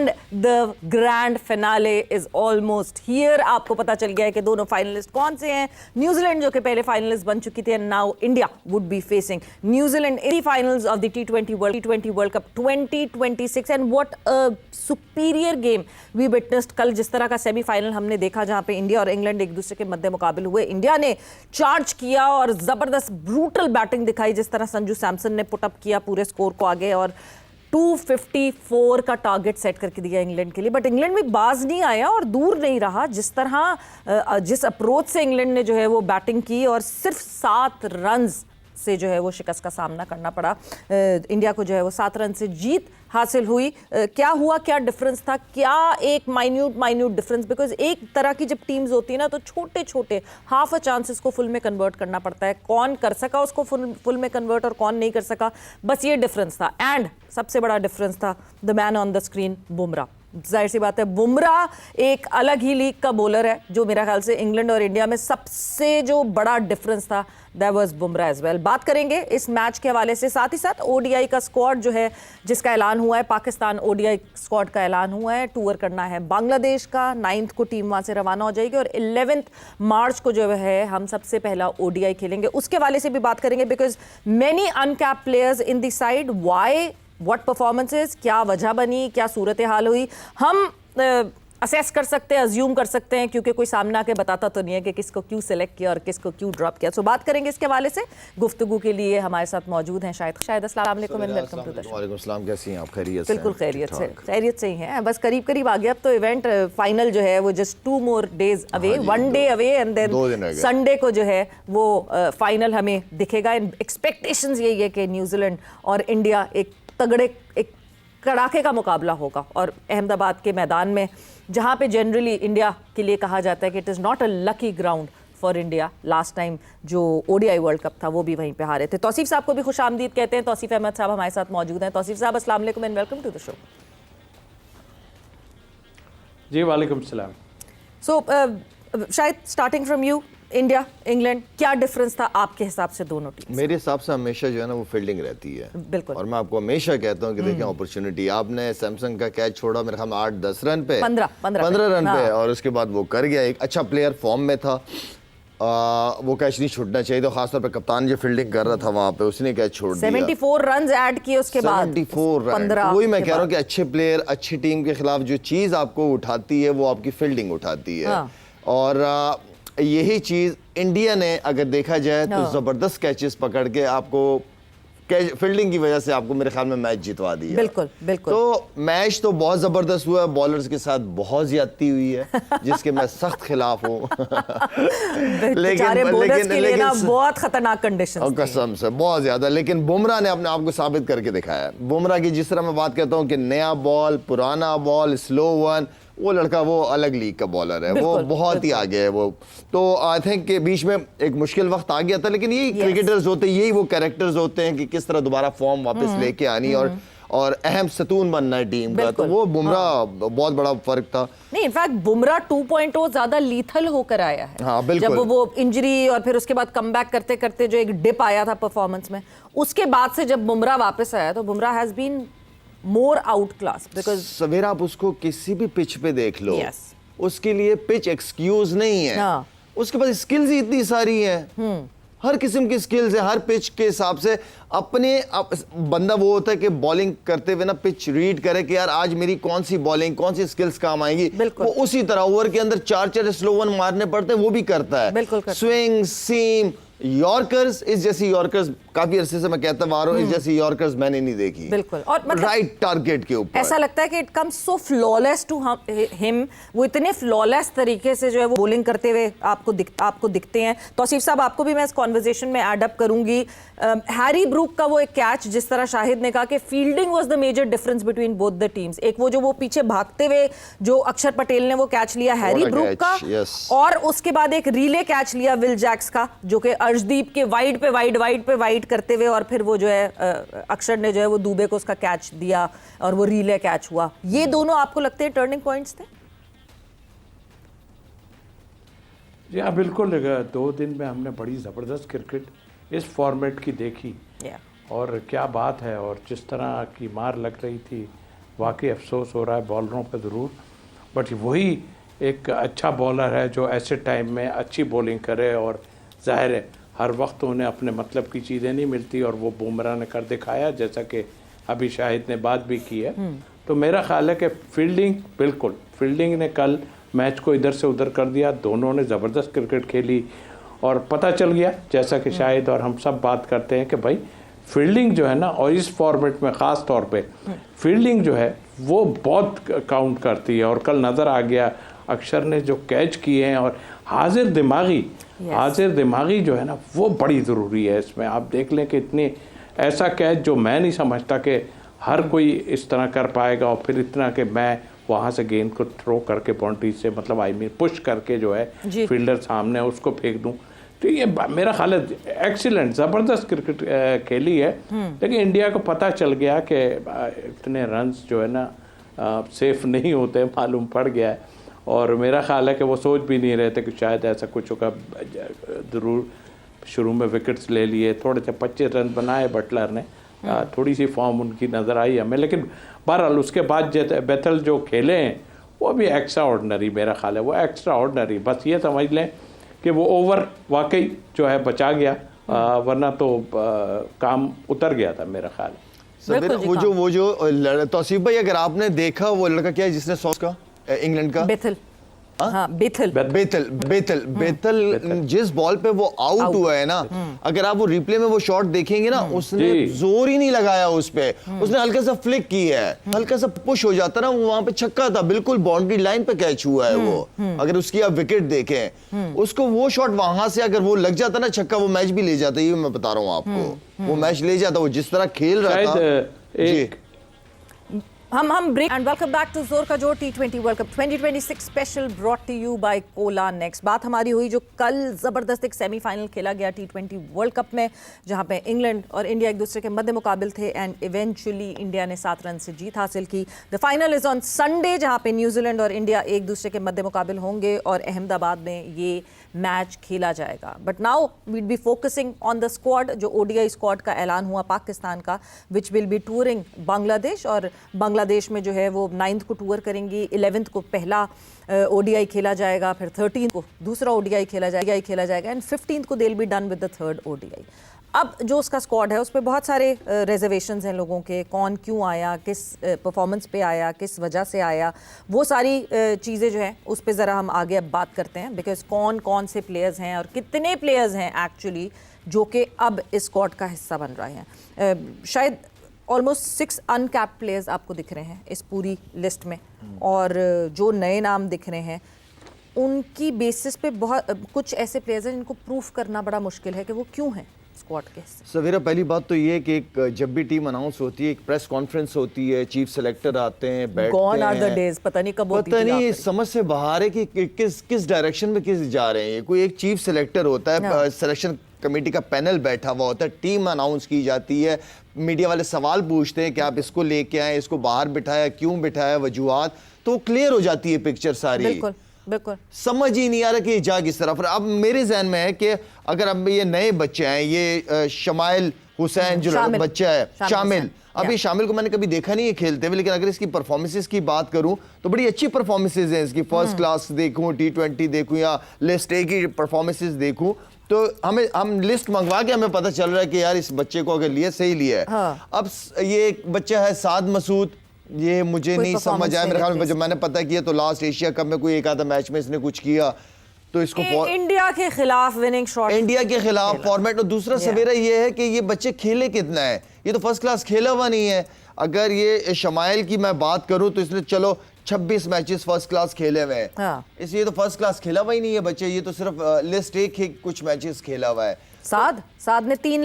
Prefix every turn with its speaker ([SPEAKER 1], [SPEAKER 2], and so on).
[SPEAKER 1] And the grand finale is almost here. आपको पता चल गया है कि दोनों फाइनलिस्ट कौन से हैं। न्यूजीलैंड जो कि पहले फाइनलिस्ट बन चुकी थी, and now India would be facing New Zealand in the finals of the T20 world cup 2026। And what a superior game we witnessed. कल जिस तरह का सेमीफाइनल हमने देखा जहां पे इंडिया और इंग्लैंड एक दूसरे के मध्य मुकाबले हुए, इंडिया ने चार्ज किया और जबरदस्त ब्रूटल बैटिंग दिखाई, जिस तरह संजू सैमसन ने पुट अप किया पूरे स्कोर को आगे और 254 का टारगेट सेट करके दिया इंग्लैंड के लिए। बट इंग्लैंड भी बाज नहीं आया और दूर नहीं रहा। जिस तरह जिस अप्रोच से इंग्लैंड ने जो है वो बैटिंग की और सिर्फ 7 रन्स से जो है वो शिकस्त का सामना करना पड़ा। इंडिया को जो है वो 7 रन से जीत हासिल हुई। क्या हुआ, क्या डिफरेंस था, क्या एक माइन्यूट डिफरेंस, बिकॉज एक तरह की जब टीम्स होती है ना तो छोटे छोटे हाफ अ चांसेस को फुल में कन्वर्ट करना पड़ता है। कौन कर सका उसको फुल में कन्वर्ट और कौन नहीं कर सका, बस ये डिफरेंस था। एंड सबसे बड़ा डिफरेंस था the man on the screen, Bumrah. जाहिर सी बात है बुमराह एक अलग ही लीग का बॉलर है, जो मेरा ख्याल से इंग्लैंड और इंडिया में सबसे जो बड़ा डिफरेंस था that was Bumrah as well. बात करेंगे इस मैच के हवाले से, साथ ही साथ ओडीआई का स्क्वाड जो है जिसका ऐलान हुआ है, पाकिस्तान ओडीआई स्क्वाड का ऐलान हुआ है। टूर करना है बांग्लादेश का, 9th को टीम वहां से रवाना हो जाएगी और 11th मार्च को जो है हम सबसे पहला ओडीआई खेलेंगे। उसके हवाले से भी बात करेंगे because many uncapped players in the side, why, what performances, क्या वजह बनी, क्या सूरत हाल हुई, हम असेस कर सकते हैं, अज्यूम कर सकते हैं, क्योंकि कोई सामने आके बताता तो नहीं है कि किसको क्यों सिलेक्ट किया और किसको क्यों ड्रॉप किया। सो बात करेंगे इसके हवाले से। गुफ्तगू के लिए हमारे साथ मौजूद हैं शायद अस्सलाम वालेकुम and welcome to the show.
[SPEAKER 2] वालेकुम अस्सलाम, कैसी हैं आप? खैरियत से?
[SPEAKER 1] बिल्कुल खैरियत से ही हैं। बस करीब आ गया। अब तो इवेंट फाइनल जो है वो just 2 more days away, 1 day away, and then Sunday को जो है वो फाइनल हमें दिखेगा। एक्सपेक्टेशंस यही है कि न्यूजीलैंड और इंडिया एक कड़ाके का मुकाबला होगा और अहमदाबाद के मैदान में, जहां पे जनरली इंडिया के लिए कहा जाता है कि it is not a lucky ground for India. Last time जो ओडीआई वर्ल्ड कप था वो भी वहीं पे हारे थे। तौसीफ साहब को भी खुश आमदीद कहते हैं। तौसीफ अहमद साहब हमारे साथ मौजूद हैं। तौसीफ साहब अस्सलाम वालेकुम and welcome to the show.
[SPEAKER 3] जी वालेकुम सलाम।
[SPEAKER 1] सो शायद starting from you, India England, क्या डिफरेंस था आपके हिसाब से दोनों टीम?
[SPEAKER 2] मेरे हिसाब से हमेशा जो है ना वो फील्डिंग रहती है।
[SPEAKER 1] बिल्कुल।
[SPEAKER 2] और मैं आपको हमेशा कहता हूँ कि देखें अपॉर्चुनिटी, आपने सैमसंग का कैच छोड़ा मेरे ख्याल में 8-10 रन पे, 15 रन पे, और उसके बाद वो कर गया। एक अच्छा प्लेयर फॉर्म में था, वो कैच नहीं छूटना चाहिए। तो खासतौर पे कप्तान जो फील्डिंग कर रहा था वहां पे, उसने कैच छोड़ दिया।
[SPEAKER 1] 74 रन ऐड किए उसके बाद,
[SPEAKER 2] 74 रन। वही मैं कह रहा हूँ कि अच्छे प्लेयर अच्छी टीम के खिलाफ जो चीज आपको उठाती है वो आपकी फील्डिंग उठाती है। और यही चीज इंडिया ने अगर देखा जाए तो जबरदस्त कैचेस पकड़ के आपको फील्डिंग की वजह से आपको मेरे ख्याल में मैच जितवा दिया।
[SPEAKER 1] बिल्कुल।
[SPEAKER 2] तो मैच तो बहुत जबरदस्त हुआ, बॉलर्स के साथ बहुत ज्यादती हुई है जिसके मैं सख्त खिलाफ हूँ। लेकिन
[SPEAKER 1] बहुत खतरनाक कंडीशंस,
[SPEAKER 2] कसम से बहुत ज्यादा। लेकिन बुमराह ने अपने आप को साबित करके दिखाया है। बुमराह की जिस तरह मैं बात करता हूँ कि नया बॉल, पुराना बॉल, स्लो वन, वो लड़का वो अलग लीग का बॉलर है, वो बहुत ही आगे है वो। तो आई थिंक कि बीच में एक मुश्किल वक्त आ गया था, लेकिन यही क्रिकेटर्स होते हैं, यही वो कैरेक्टर्स होते हैं कि किस तरह दोबारा फॉर्म वापस लेके आनी और अहम सतून बनना है टीम का। तो वो बुमराह बहुत बड़ा फर्क था।
[SPEAKER 1] नहीं, इनफैक्ट बुमराह 2.0 ज्यादा लीथल होकर आया है।
[SPEAKER 2] हाँ, बिल्कुल।
[SPEAKER 1] जब वो इंजरी और फिर उसके बाद कमबैक करते करते जो एक डिप आया था परफॉर्मेंस में, उसके बाद से जब बुमराह वापस आया तो Bumrah has been more out class. Because
[SPEAKER 2] सवेरा आप उसको किसी भी पिच पे देख लो, उसके लिए पिच एक्सक्यूज नहीं है। उसके पास स्किल्स ही इतनी सारी हैं, हर किस्म की स्किल्स है, हर पिच के हिसाब से। अपने बंदा वो होता है कि बॉलिंग करते हुए ना पिच रीड करे कि यार आज मेरी कौन सी बॉलिंग, कौन सी स्किल्स काम आएंगी। वो उसी तरह ओवर के अंदर 4 स्लो वन मारने पड़ते हैं, वो भी करता है। स्विंग, सीम, यॉर्कर्स, इस जैसी यॉर्कर्स काफी अरसे से मैं कहता आ रहा हूँ, इस जैसी यॉर्कर्स मैंने नहीं देखी।
[SPEAKER 1] बिल्कुल। और मतलब
[SPEAKER 2] राइट टारगेट के ऊपर
[SPEAKER 1] ऐसा लगता है कि it comes so flawless to him. वो इतने फ्लॉलेस तरीके से जो है वो बॉलिंग करते हुए आपको दिखते हैं। तौसीफ साहब, आपको भी मैं इस कॉन्वर्सेशन में एड अप करूंगी। हैरी ब्रूक का वो एक कैच, जिस तरह शाहिद ने कहा कि fielding was the major difference between both the teams. एक वो पीछे भागते हुए जो अक्षर पटेल ने वो कैच लिया हैरी ब्रूक का, और उसके बाद एक रिले कैच लिया विल जैक्स का, जो कि अर्शदीप के वाइड पे वाइड करते हुए, और फिर वो जो है अक्षर ने जो है वो दुबे को उसका कैच दिया और वो रिले कैच हुआ। ये दोनों आपको लगते हैं टर्निंग पॉइंट्स थे?
[SPEAKER 3] जी हाँ, बिल्कुल। 2 दिन में हमने बड़ी ज़बरदस्त क्रिकेट इस फॉर्मेट की देखी। और क्या बात है, और जिस तरह की मार लग रही थी वाकई अफसोस हो रहा है बॉलरों पर ज़रूर, बट वही एक अच्छा बॉलर है जो ऐसे टाइम में अच्छी बॉलिंग करे, और जाहिर है हर वक्त उन्हें अपने मतलब की चीज़ें नहीं मिलती, और वो बुमराह ने कर दिखाया जैसा कि अभी शाहिद ने बात भी की है। तो मेरा ख्याल है कि फील्डिंग ने कल मैच को इधर से उधर कर दिया, दोनों ने ज़बरदस्त क्रिकेट खेली, और पता चल गया जैसा कि शाहिद और हम सब बात करते हैं कि भाई फील्डिंग जो है ना, और इस फॉर्मेट में ख़ास तौर पे फील्डिंग जो है वो बहुत काउंट करती है। और कल नज़र आ गया अक्षर ने जो कैच किए हैं, और हाजिर दिमागी जो है ना वो बड़ी ज़रूरी है इसमें। आप देख लें कि इतनी ऐसा कैच जो मैं नहीं समझता कि हर कोई इस तरह कर पाएगा, और फिर इतना कि मैं वहाँ से गेंद को थ्रो करके बाउंड्री से मतलब पुश करके जो है फील्डर सामने उसको फेंक दूँ। तो ये मेरा ख्याल है एक्सीलेंट ज़बरदस्त क्रिकेट खेली है, लेकिन इंडिया को पता चल गया कि इतने रन्स जो है ना सेफ नहीं होते, मालूम पड़ गया है। और मेरा ख्याल है कि वो सोच भी नहीं रहे थे कि शायद ऐसा कुछ होगा। ज़रूर शुरू में विकेट्स ले लिए, थोड़े से 25 रन बनाए बटलर ने, थोड़ी सी फॉर्म उनकी नज़र आई हमें, लेकिन बहरहाल उसके बाद बेथल जो खेले हैं वो भी एक्स्ट्रा ऑर्डनरी, मेरा ख्याल है वो एक्स्ट्रा ऑर्डनरी। बस ये समझ लें कि वो ओवर वाकई जो है बचा गया, वरना तो काम उतर गया था मेरा ख्याल है।
[SPEAKER 2] वो जो तौसीफ भाई, अगर आपने देखा वो लड़का क्या है जिसने सॉस का इंग्लैंड का बेथल जिस बॉल पे वो आउट हुआ है ना, अगर आप वो रिप्ले में वो शॉट देखेंगे ना, उसने जोर ही नहीं लगाया उस पे, उसने हल्का सा फ्लिक किया है, हल्का सा पुश हो जाता ना, वो वहां पे छक्का था, बिल्कुल बाउंड्री लाइन पे कैच हुआ है वो। अगर उसकी आप विकेट देखें, उसको वो शॉट वहां से अगर वो लग जाता ना छक्का, वो मैच भी ले जाता, ये मैं बता रहा हूँ आपको, वो मैच ले जाता, वो जिस तरह खेल रहा था।
[SPEAKER 1] हम break and welcome back to जोर का जोर T20 world cup 2026 special brought to you by cola next. बात हमारी हुई जो कल जबरदस्त एक सेमीफाइनल खेला गया T20 वर्ल्ड कप में, जहां पे इंग्लैंड और इंडिया एक दूसरे के मद्दे मुकाबिल थे, एंड इवेंचुअली इंडिया ने 7 रन से जीत हासिल की। The final is on Sunday, जहां पे न्यूजीलैंड और इंडिया एक दूसरे के मद्दे मुकाबिल होंगे और अहमदाबाद में ये मैच खेला जाएगा। But now we'll be focusing on the squad, जो ODI स्क्वाड का ऐलान हुआ पाकिस्तान का, which will be touring Bangladesh, और बांग्लादेश में जो है वो 9th को टूर करेंगी, 11th को पहला ODI खेला जाएगा, फिर 13th को दूसरा ODI खेला जाएगा एंड 15th को they will be done with the 3rd ODI। अब जो उसका स्क्वाड है उस पर बहुत सारे रिजर्वेशंस हैं लोगों के, कौन क्यों आया, किस परफॉर्मेंस पे आया, किस वजह से आया, वो सारी चीज़ें जो हैं उस पर ज़रा हम आगे अब बात करते हैं। बिकॉज कौन कौन से प्लेयर्स हैं और कितने प्लेयर्स हैं एक्चुअली जो कि अब इस स्क्वाड का हिस्सा बन रहे हैं। शायद ऑलमोस्ट 6 अनकैप्ड प्लेयर्स आपको दिख रहे हैं इस पूरी लिस्ट में, और जो नए नाम दिख रहे हैं उनकी बेसिस पे बहुत कुछ ऐसे प्लेयर्स हैं जिनको प्रूफ करना बड़ा मुश्किल है कि वो क्यों हैं स्क्वाड के हिस्से।
[SPEAKER 2] सवेरा, पहली बात तो ये है कि जब भी टीम अनाउंस होती है, एक प्रेस कॉन्फ्रेंस होती है, चीफ सेलेक्टर आते हैं, बैठते हैं।
[SPEAKER 1] गॉन आर द डेज, पता नहीं कब होती थी,
[SPEAKER 2] पता नहीं समझ से बाहर है कि किस डायरेक्शन में किस जा रहे हैं। कोई एक चीफ सेलेक्टर होता है, सिलेक्शन कमेटी का पैनल बैठा हुआ होता है, टीम अनाउंस की जाती है, मीडिया वाले सवाल पूछते हैं कि आप इसको लेके आए, इसको बाहर बिठाया, क्यों बिठाया, वजूहात, तो क्लियर हो जाती है पिक्चर सारी।
[SPEAKER 1] बिल्कुल
[SPEAKER 2] समझ ही नहीं आ रहा कि जा किस तरफ। अब मेरे जहन में है कि अगर अब ये नए बच्चे हैं, ये शमाइल हुसैन जो बच्चा है, शामिल, अब ये शामिल को मैंने कभी देखा नहीं है खेलते हुए, लेकिन अगर इसकी परफॉर्मेंसेस की बात करूं तो बड़ी अच्छी परफॉर्मेंसेस हैं इसकी। फर्स्ट क्लास देखूं, T20 देखूं, या लिस्ट ए की परफॉर्मेंसेस देखूं, तो हम लिस्ट मंगवा के हमें पता चल रहा है कि यार इस बच्चे को अगर लिया सही लिया है। हाँ। अब ये एक बच्चा है साद मसूद, ये मुझे नहीं समझ आया, मेरे ख्याल में जब मैंने पता किया तो लास्ट एशिया कप में कोई एक आधा मैच में इसने कुछ किया, तो इसको
[SPEAKER 1] इंडिया के खिलाफ विनिंग शॉट,
[SPEAKER 2] इंडिया के खिलाफ फॉर्मेट। और दूसरा सवेरा ये है कि ये बच्चे खेले कितना है, ये तो फर्स्ट क्लास खेला हुआ नहीं है। अगर ये शमाइल की मैं बात करूं तो इसने चलो 26 मैचेस फर्स्ट क्लास खेले हुए हैं। हाँ। इसलिए तो फर्स्ट क्लास खेला हुआ ही नहीं है बच्चे, ये तो सिर्फ लिस्ट एक ही कुछ मैचेस खेला हुआ है।
[SPEAKER 1] साद ने 3